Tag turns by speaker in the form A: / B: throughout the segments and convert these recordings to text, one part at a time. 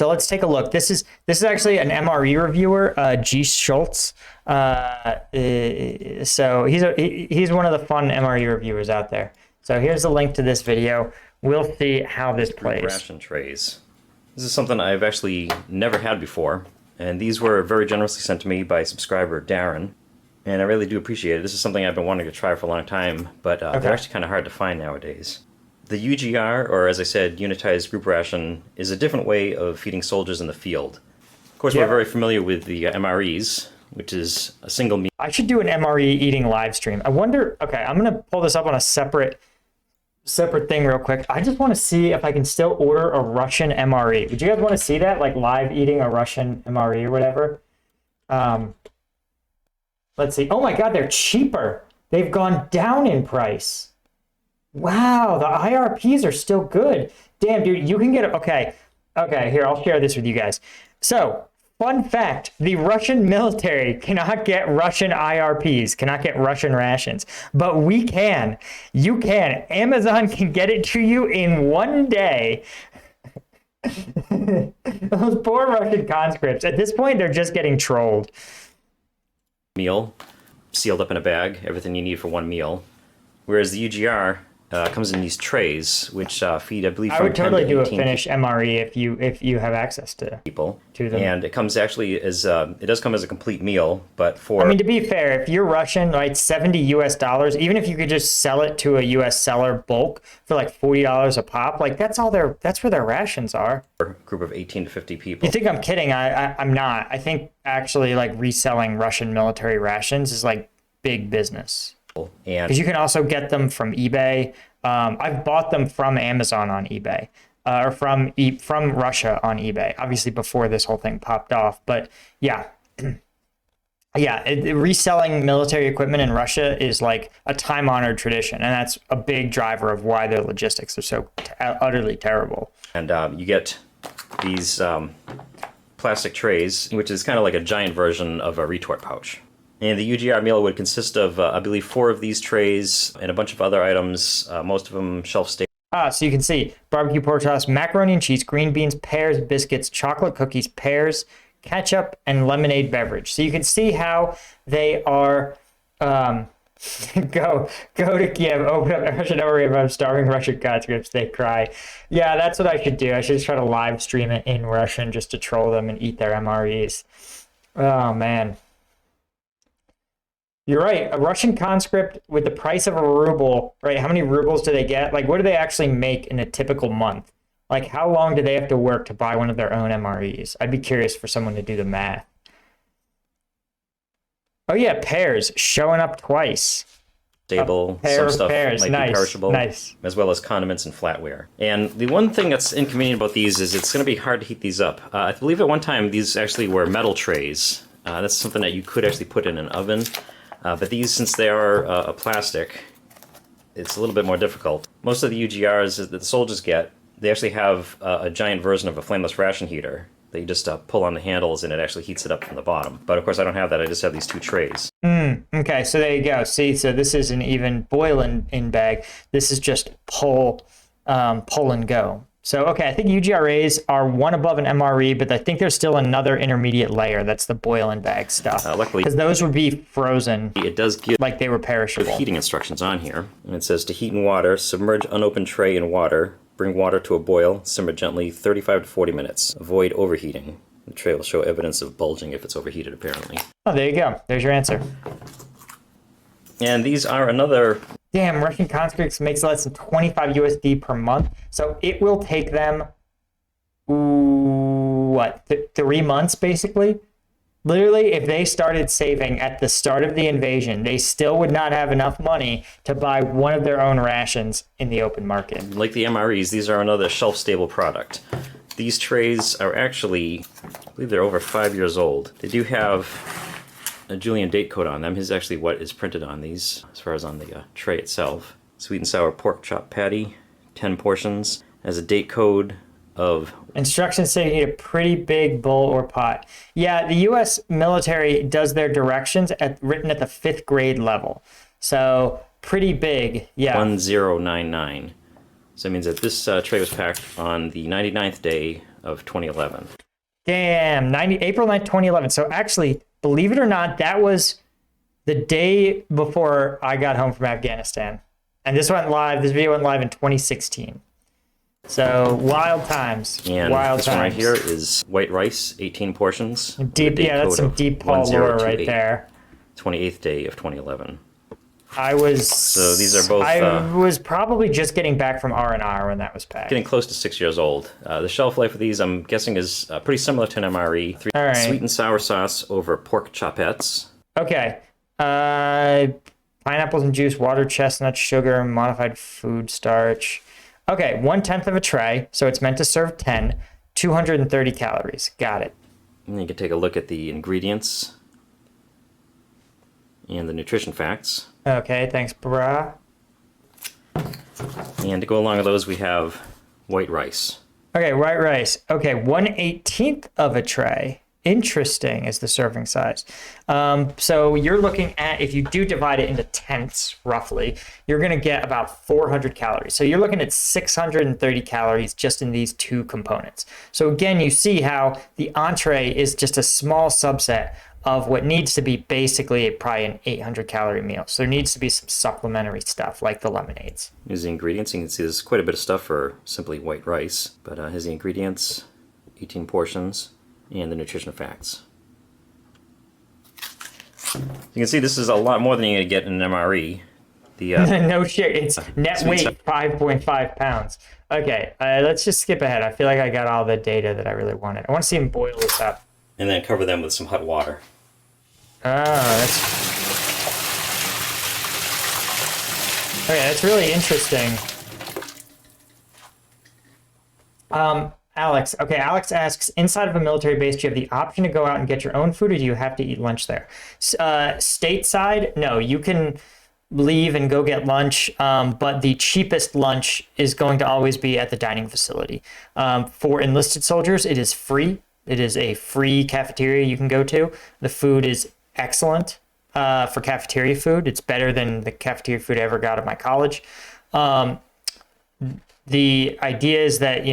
A: So let's take a look. This is actually an MRE reviewer, Gaschultz. So he's one of the fun MRE reviewers out there. So here's the link to this video. We'll see how this plays.
B: Ration trays. This is something I've actually never had before, and these were very generously sent to me by subscriber Darren, and I really do appreciate it. This is something I've been wanting to try for a long time, but they're actually kind of hard to find nowadays. The UGR, or as I said, Unitized Group Ration, is a different way of feeding soldiers in the field. Of course, we're very familiar with the MREs, which is a single meal.
A: I should do an MRE eating live stream. I wonder, okay, I'm going to pull this up on a separate thing real quick. I just want to see if I can still order a Russian MRE. Would you guys want to see that, like live eating a Russian MRE or whatever? Let's see. Oh my God, they're cheaper. They've gone down in price. Wow, the IRPs are still good. Damn, dude, you can get, okay, here, I'll share this with you guys. So, fun fact, the Russian military cannot get Russian IRPs, cannot get Russian rations, but we can. You can. Amazon can get it to you in one day. Those poor Russian conscripts. At this point, they're just getting trolled.
B: Meal, sealed up in a bag, everything you need for one meal. Whereas the UGR comes in these trays, which feed, I believe,
A: I
B: from
A: would totally
B: 10 to
A: do a
B: 18
A: Finnish MRE if you have access to
B: people.
A: To them.
B: And it comes actually as it does come as a complete meal, but for
A: I mean, to be fair, if you're Russian, right, $70 US, even if you could just sell it to a US seller bulk for like $40 a pop, like that's where their rations are.
B: a group of 18 to 50 people.
A: You think I'm kidding? I'm not. I think actually like reselling Russian military rations is like big business.
B: And
A: Because you can also get them from eBay. I've bought them from Amazon on eBay, or from Russia on eBay. Obviously, before this whole thing popped off. But yeah, reselling military equipment in Russia is like a time-honored tradition, and that's a big driver of why their logistics are so utterly terrible.
B: And you get these plastic trays, which is kind of like a giant version of a retort pouch. And the UGR meal would consist of, I believe, 4 of these trays and a bunch of other items, most of them shelf-stable.
A: So you can see barbecue pork chops, macaroni and cheese, green beans, pears, biscuits, chocolate cookies, pears, ketchup, and lemonade beverage. So you can see how they are, go to Kiev, open up a Russian MRE about starving Russian conscripts, they cry. Yeah, that's what I should do. I should just try to live stream it in Russian just to troll them and eat their MREs. Oh, man. You're right. A Russian conscript with the price of a ruble, right? How many rubles do they get? Like, what do they actually make in a typical month? Like, how long do they have to work to buy one of their own MREs? I'd be curious for someone to do the math. Oh, yeah, pears showing up twice.
B: Stable, some stuff might be perishable, as well as condiments and flatware. And the one thing that's inconvenient about these is it's going to be hard to heat these up. I believe at one time these actually were metal trays. That's something that you could actually put in an oven. But these, since they are a plastic, it's a little bit more difficult. Most of the UGRs that the soldiers get, they actually have a giant version of a flameless ration heater that you just pull on the handles and it actually heats it up from the bottom. But of course I don't have that, I just have these 2 trays.
A: Okay, so there you go. See, so this isn't even boil in bag. This is just pull and go. So, okay, I think UGRAs are one above an MRE, but I think there's still another intermediate layer. That's the boil and bag stuff.
B: Luckily,
A: because those would be frozen.
B: It does give
A: like they were perishable.
B: Heating instructions on here. And it says to heat in water, submerge unopened tray in water, bring water to a boil, simmer gently 35 to 40 minutes. Avoid overheating. The tray will show evidence of bulging if it's overheated, apparently.
A: Oh, there you go. There's your answer.
B: And these are another...
A: Damn, Russian conscripts makes less than 25 USD per month. So it will take them, 3 months, basically? Literally, if they started saving at the start of the invasion, they still would not have enough money to buy one of their own rations in the open market.
B: Like the MREs, these are another shelf-stable product. These trays are actually, I believe they're over 5 years old. They do have a Julian date code on them. This is actually what is printed on these, as far as on the tray itself. Sweet and sour pork chop patty, 10 portions, has a date code of...
A: Instructions say you need a pretty big bowl or pot. Yeah, the U.S. military does their directions written at the 5th grade level. So, pretty big, yeah.
B: 1099. So it means that this tray was packed on the 99th day of 2011.
A: Damn, April 9th, 2011. So actually, believe it or not, that was the day before I got home from Afghanistan. And this video went live in 2016. So wild times.
B: And
A: wild
B: this
A: times.
B: one right here is white rice, 18 portions.
A: Deep, yeah, that's some deep Paul lore right there.
B: 28th day of 2011.
A: So
B: these are both.
A: I was probably just getting back from R&R when that was packed.
B: Getting close to 6 years old. The shelf life of these, I'm guessing, is pretty similar to an MRE.
A: All right.
B: Sweet and sour sauce over pork chopettes.
A: Okay. Pineapples and juice, water, chestnut, sugar, modified food starch. Okay, 1/10 of a tray, so it's meant to serve 10. 230 calories. Got it.
B: And you can take a look at the ingredients and the nutrition facts.
A: Okay, thanks, brah.
B: And to go along with those, we have white rice.
A: Okay, white rice. Okay, 1/18 of a tray. Interesting is the serving size. So you're looking at, if you do divide it into tenths, roughly, you're going to get about 400 calories. So you're looking at 630 calories just in these two components. So again, you see how the entree is just a small subset of what needs to be basically probably an 800 calorie meal. So there needs to be some supplementary stuff like the lemonades.
B: Here's the ingredients. You can see there's quite a bit of stuff for simply white rice. But here's the ingredients, 18 portions. And the nutrition facts. You can see this is a lot more than you're going to get in an MRE.
A: No shit, it's net weight 5.5 pounds. Okay, let's just skip ahead. I feel like I got all the data that I really wanted. I want to see him boil this up.
B: And then cover them with some hot water.
A: Oh, that's really interesting. Alex. Okay, Alex asks, inside of a military base, do you have the option to go out and get your own food, or do you have to eat lunch there? Stateside, no, you can leave and go get lunch, but the cheapest lunch is going to always be at the dining facility. For enlisted soldiers, it is free. It is a free cafeteria you can go to. The food is excellent for cafeteria food. It's better than the cafeteria food I ever got at my college. The idea is that,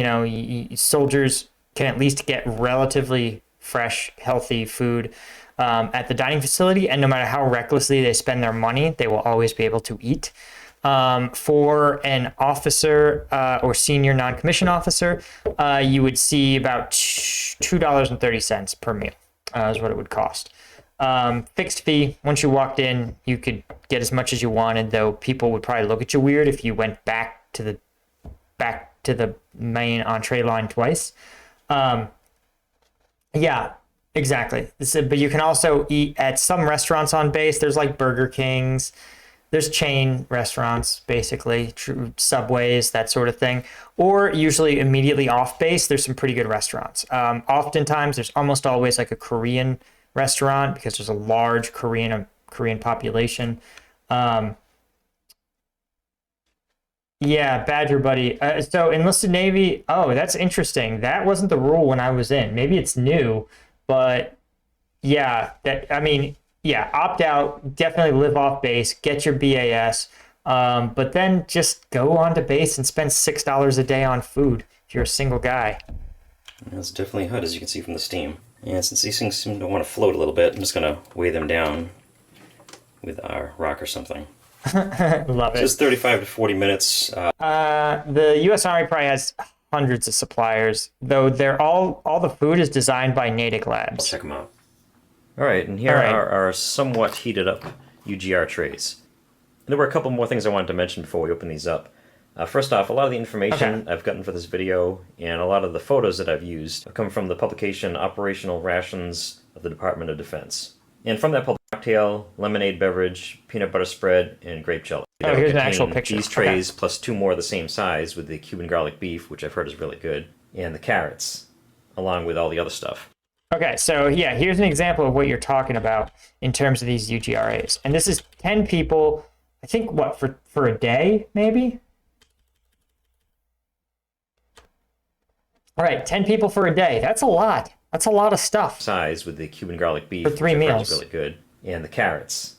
A: soldiers can at least get relatively fresh, healthy food at the dining facility, and no matter how recklessly they spend their money, they will always be able to eat. For an officer or senior non-commissioned officer, you would see about $2.30 per meal is what it would cost. Fixed fee. Once you walked in, you could get as much as you wanted, though people would probably look at you weird if you went back to the main entree line twice. Yeah, exactly. But you can also eat at some restaurants on base. There's like Burger Kings. There's chain restaurants, basically, Subways, that sort of thing. Or usually immediately off base, there's some pretty good restaurants. Oftentimes, there's almost always like a Korean restaurant because there's a large Korean population. Yeah, Badger Buddy. So enlisted Navy, oh, that's interesting. That wasn't the rule when I was in. Maybe it's new, but yeah, opt out, definitely live off base, get your BAS, but then just go on to base and spend $6 a day on food if you're a single guy.
B: That's definitely hot, as you can see from the steam. And since these things seem to want to float a little bit, I'm just going to weigh them down with our rock or something.
A: Love it.
B: Just 35 to 40 minutes.
A: The U.S. Army probably has hundreds of suppliers, though they're all the food is designed by Natick Labs.
B: I'll check them out. All right, and here are our somewhat heated up UGR trays. There were a couple more things I wanted to mention before we open these up. First off, a lot of the information I've gotten for this video and a lot of the photos that I've used have come from the publication Operational Rations of the Department of Defense. And from that cocktail, lemonade beverage, peanut butter spread, and grape jelly.
A: Oh, here's an actual picture.
B: These trays plus two more of the same size with the Cuban garlic beef, which I've heard is really good, and the carrots, along with all the other stuff.
A: Okay, so yeah, here's an example of what you're talking about in terms of these UGRAs. And this is 10 people, I think, what, for a day, maybe? All right, 10 people for a day. That's a lot. That's a lot of stuff.
B: Size with the Cuban garlic beef,
A: for 3 meals.
B: Which is really good, and the carrots,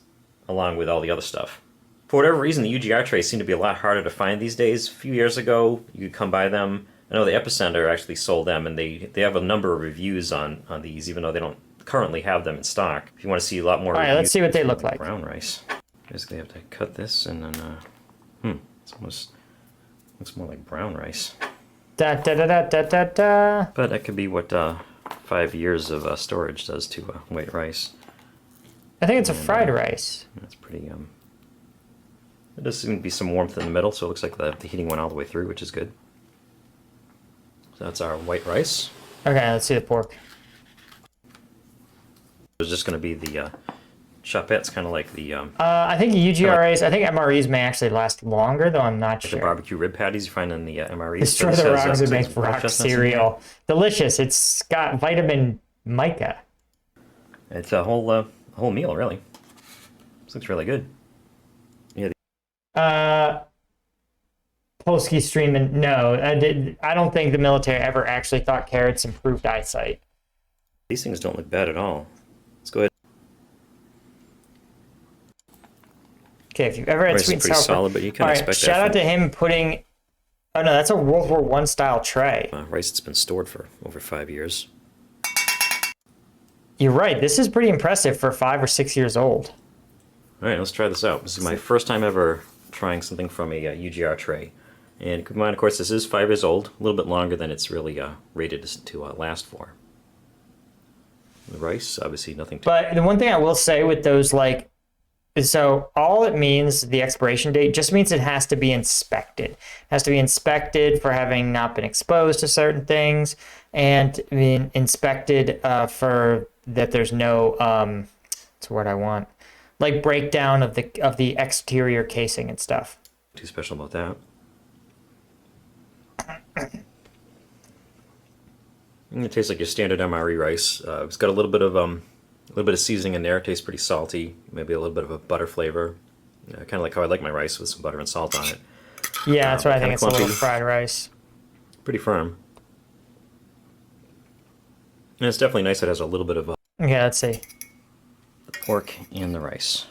B: along with all the other stuff. For whatever reason, the UGR trays seem to be a lot harder to find these days. A few years ago, you could come by them. I know the Epicenter actually sold them, and they have a number of reviews on these, even though they don't currently have them in stock. If you want to see a lot more
A: All right, let's see what they look like.
B: Brown rice. Basically, I have to cut this, and then, it's almost looks more like brown rice.
A: Da da da da da da da.
B: But that could be what 5 years of storage does to white rice.
A: I think it's a fried rice.
B: That's pretty, There does seem to be some warmth in the middle, so it looks like the heating went all the way through, which is good. So that's our white rice.
A: Okay, let's see the pork.
B: It's just going to be the chopettes, kind of like the...
A: I think UGRAs, I think MREs may actually last longer, though I'm not sure.
B: The barbecue rib patties you find in the MREs.
A: Destroy the rocks and make rock cereal. Delicious. It's got vitamin mica.
B: It's a whole meal, really. This looks really good.
A: Polsky streaming. No, I don't think the military ever actually thought carrots improved eyesight.
B: These things don't look bad at all. Let's go ahead.
A: Okay, if you've ever had sweet and sour,
B: solid, but you can expect that.
A: Shout out to him putting. Oh no, that's a World War I style tray.
B: Rice that's been stored for over 5 years.
A: You're right. This is pretty impressive for 5 or 6 years old.
B: All right, let's try this out. This is my first time ever trying something from a UGR tray. And keep in mind, of course, this is 5 years old, a little bit longer than it's really rated to last for. The rice, obviously nothing to...
A: But the one thing I will say with those, like, so all it means, the expiration date, just means it has to be inspected. It has to be inspected for having not been exposed to certain things, and being inspected for that there's no, what's the word I want? Like breakdown of the exterior casing and stuff.
B: Too special about that. It tastes like your standard MRE rice. It's got a little bit of seasoning in there. It tastes pretty salty. Maybe a little bit of a butter flavor. Kind of like how I like my rice with some butter and salt on it.
A: Yeah, that's why I think it's
B: clumpy.
A: A little fried rice.
B: Pretty firm. And it's definitely nice that it has a little bit of
A: Okay, let's see.
B: the pork and the rice.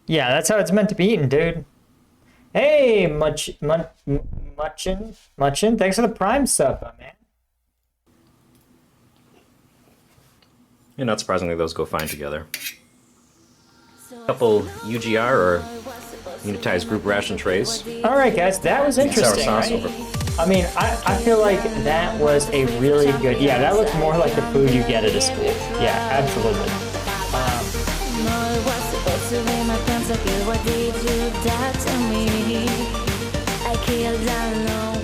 A: Yeah, that's how it's meant to be eaten, dude. Hey, Muchin. Thanks for the Prime sub, man.
B: And not surprisingly, those go fine together. A couple UGR or unitized group ration trays.
A: All right, guys, that was interesting,
B: sour sauce
A: right?
B: over.
A: I mean, I feel like that was a really good... Yeah, that looks more like the food you get at a school. Yeah, absolutely.
C: I killed alone.